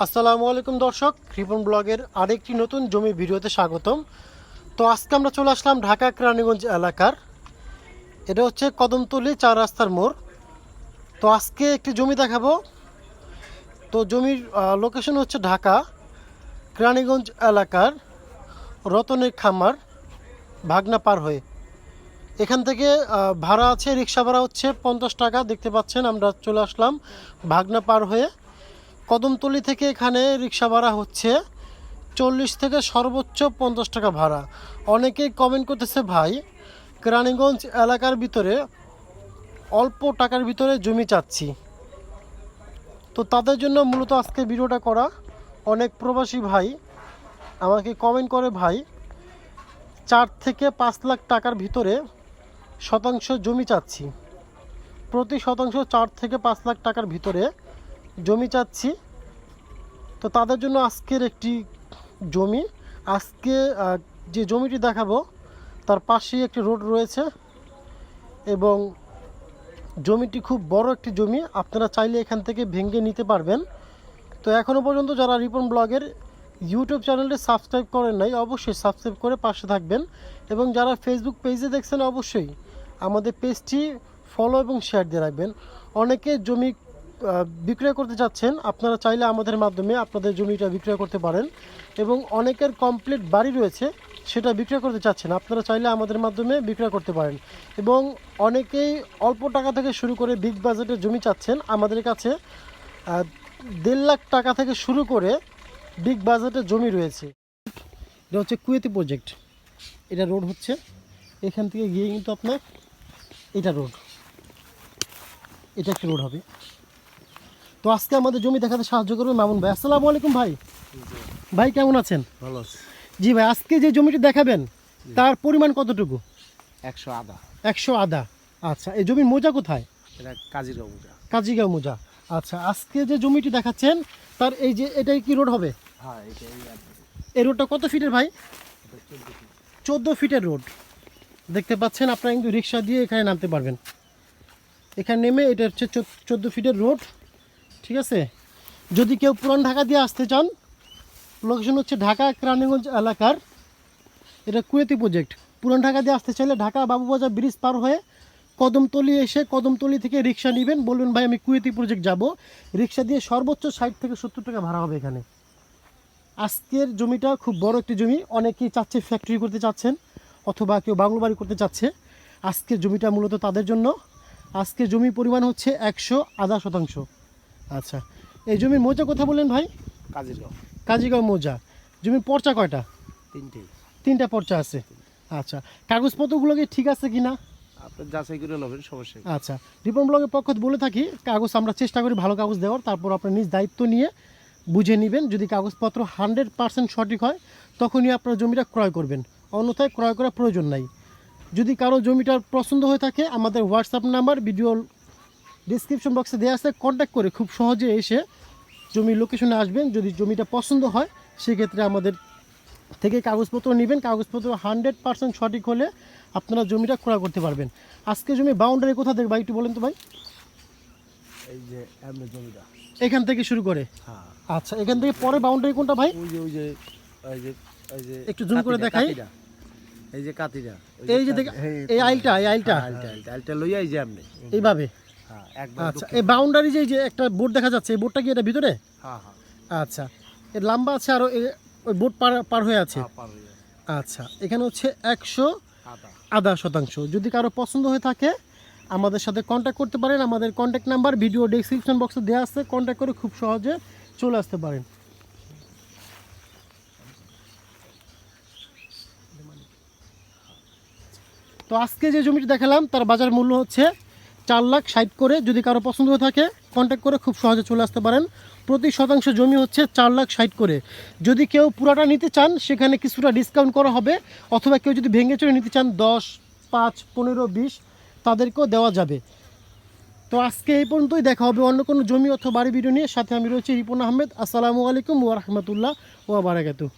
আসসালামু আলাইকুম দর্শক, রিপন ব্লগের আরেকটি নতুন জমি ভিডিওতে স্বাগতম। তো আজকে আমরা চলে আসলাম ঢাকা কেরানীগঞ্জ এলাকার, এটা হচ্ছে কদমতলী 4 রাস্তার মোড়। তো আজকে একটি জমি দেখাবো। তো জমির লোকেশন হচ্ছে ঢাকা কেরানীগঞ্জ এলাকার রতনের খামার ভাগনা পার হয়ে। এখান থেকে ভাড়া আছে, রিক্সা ভাড়া হচ্ছে 50 টাকা। দেখতে পাচ্ছেন আমরা চলে আসলাম ভাগনা পার হয়ে। কদমতলী থেকে এখানে রিক্সা ভাড়া হচ্ছে 40 থেকে সর্বোচ্চ 50 টাকা ভাড়া। অনেকেই কমেন্ট করতেছে, ভাই কেরানীগঞ্জ এলাকার ভিতরে অল্প টাকার ভিতরে জমি চাচ্ছি। তো তাদের জন্য মূলত আজকে ভিডিওটা করা। অনেক প্রবাসী ভাই আমাকে কমেন্ট করে, ভাই 4 থেকে 5 লাখ টাকার ভিতরে শতাংশ জমি চাচ্ছি, প্রতি শতাংশ 4 থেকে 5 লাখ টাকার ভিতরে জমি চাচ্ছি। তো তাদের জন্য আজকের একটি জমি, আজকে যে জমিটি দেখাবো তার পাশেই একটি রোড রয়েছে এবং জমিটি খুব বড় একটি জমি। আপনারা চাইলে এখান থেকে ভেঙে নিতে পারবেন। তো এখনও পর্যন্ত যারা রিপন ব্লগের ইউটিউব চ্যানেলটি সাবস্ক্রাইব করেন নাই, অবশ্যই সাবস্ক্রাইব করে পাশে থাকবেন। এবং যারা ফেসবুক পেজে দেখছেন, অবশ্যই আমাদের পেজটি ফলো এবং শেয়ার দিয়ে রাখবেন। অনেকে জমি বিক্রয় করতে চাচ্ছেন, আপনারা চাইলে আমাদের মাধ্যমে আপনাদের জমিটা বিক্রয় করতে পারেন। এবং অনেকের কমপ্লিট বাড়ি রয়েছে, সেটা বিক্রয় করতে চাচ্ছেন, আপনারা চাইলে আমাদের মাধ্যমে বিক্রয় করতে পারেন। এবং অনেকেই অল্প টাকা থেকে শুরু করে বিগ বাজেটের জমি চাচ্ছেন, আমাদের কাছে 1.5 লাখ টাকা থেকে শুরু করে বিগ বাজেটের জমি রয়েছে। এটা হচ্ছে কুয়েতি প্রজেক্ট, এটা রোড হচ্ছে এখান থেকে গিয়ে কিন্তু আপনার এটা রোড, এটা একটি রোড হবে। তো আজকে আমাদের জমি দেখাতে সাহায্য করবে মামুন ভাই। আসসালামু আলাইকুম ভাই। ভাই কেমন আছেন? ভালো আছে। জি ভাই, আজকে যে জমিটি দেখাবেন তার পরিমাণ কতটুকু? 100 আদা। 100 আদা। আচ্ছা, এই জমির মোজা কোথায়? এটা কাজিগাঁও মোজা। কাজিগাঁও মোজা। আচ্ছা, আজকে যে জমিটি দেখাচ্ছেন তার এই যে এটাই কি রোড হবে? হ্যাঁ, এটা এই রোডটা কত ফিটের ভাই? 14 ফিটের রোড। দেখতে পাচ্ছেন, আপনারা কিন্তু রিক্সা দিয়ে এখানে নামতে পারবেন। এখানে নেমে এটা হচ্ছে 14 ফিটের রোড, ঠিক আছে। যদি কেউ পুরান ঢাকা দিয়ে আসতে চান, লোকেশন হচ্ছে ঢাকা কেরানীগঞ্জ এলাকার, এটা কুয়েতি প্রজেক্ট। পুরান ঢাকা দিয়ে আসতে চাইলে ঢাকা বাবুবাজার ব্রিজ পার হয়ে কদমতলী এসে কদমতলী থেকে রিক্সা নেবেন, বলবেন ভাই আমি কুয়েতি প্রজেক্ট যাব। রিক্সা দিয়ে সর্বোচ্চ 60 থেকে 70 টাকা ভাড়া হবে এখানে। আজকের জমিটা খুব বড় একটি জমি, অনেকেই চাচ্ছে ফ্যাক্টরি করতে চাচ্ছেন অথবা কেউ বাংলো বাড়ি করতে চাচ্ছে। আজকের জমিটা মূলত তাদের জন্য। আজকের জমির পরিমাণ হচ্ছে 100 আদা শতাংশ। আচ্ছা, এই জমির মোজা কথা বললেন ভাই? কাজিগাঁও। কাজিগাঁও মোজা। জমির পর্চা কয়টা? 3টা পর্চা আছে। আচ্ছা, কাগজপত্রগুলো কি ঠিক আছে কি না আপনি যাচাই করে নেবেন, সমস্যা নেই। আচ্ছা, রিপন ব্লগের পক্ষ থেকে বলে থাকি, কাগজ আমরা চেষ্টা করি ভালো কাগজ দেওয়ার। তারপর আপনার নিজ দায়িত্ব নিয়ে বুঝে নেবেন। যদি কাগজপত্র 100% সঠিক হয় তখনই আপনার জমিটা ক্রয় করবেন, অন্যথায় ক্রয় করার প্রয়োজন নাই। যদি কারো জমিটার পছন্দ হয়ে থাকে, আমাদের হোয়াটসঅ্যাপ নাম্বার ভিডিও ডিসক্রিপশন বক্সে দেওয়া আছে, কন্ট্যাক্ট করে খুব সহজে এসে জমির লোকেশনে আসবেন। যদি জমিটা পছন্দ হয় সেক্ষেত্রে আমাদের থেকে কাগজপত্র নেবেন। কাগজপত্র 100% সঠিক হলে আপনারা জমিটা ক্রয় করতে পারবেন। আজকে জমি বাউন্ডারি কোথা থেকে ভাই একটু বলেন তো ভাই? এই যে এমনি জমিটা এখান থেকে শুরু করে? হ্যাঁ। আচ্ছা, এখান থেকে পরে বাউন্ডারি কোনটা ভাই? ওই যে একটু জুম করে দেখাই। এই যে কাতিরা, এই যে এই আইলটা আইলটা লইয়া এই যে এমনি এইভাবে। হ্যাঁ, একবার। আচ্ছা, এই বাউন্ডারি যে একটা বোর্ড দেখা যাচ্ছে, এই বোর্ডটা কি এটা ভিতরে? হ্যাঁ হ্যাঁ। আচ্ছা, এর লম্বা আছে আর ওই বোর্ড পার হয়ে আছে। আচ্ছা, এখানে হচ্ছে 100 আদা শতাংশ। যদি কারো পছন্দ হয়ে থাকে আমাদের সাথে কন্ট্যাক্ট করতে পারেন। আমাদের কন্ট্যাক্ট নাম্বার ভিডিও ডেসক্রিপশন বক্সে দেওয়া আছে, কন্ট্যাক্ট করে খুব সহজে চলে আসতে পারেন। তো আজকে যে জমিটি দেখালাম তার বাজার মূল্য হচ্ছে 4,60,000 করে। যদি কারো পছন্দ হয়ে থাকে কন্ট্যাক্ট করে খুব সহজে চলে আসতে পারেন। প্রতি শতাংশ জমি হচ্ছে 4,60,000 করে। যদি কেউ পুরাটা নিতে চান সেখানে কিছুটা ডিসকাউন্ট করা হবে, অথবা কেউ যদি ভেঙে চড়ে নিতে চান 10, 5, 15, 20 তাদেরকেও দেওয়া যাবে। তো আজকে এই পর্যন্তই, দেখা হবে অন্য কোনো জমি অথবা বাড়ি ভিডিও নিয়ে। সাথে আমি রয়েছি রিপন আহমেদ। আসসালামু আলাইকুম ওয়া রাহমাতুল্লাহ ওয়া বারাকাতুহু।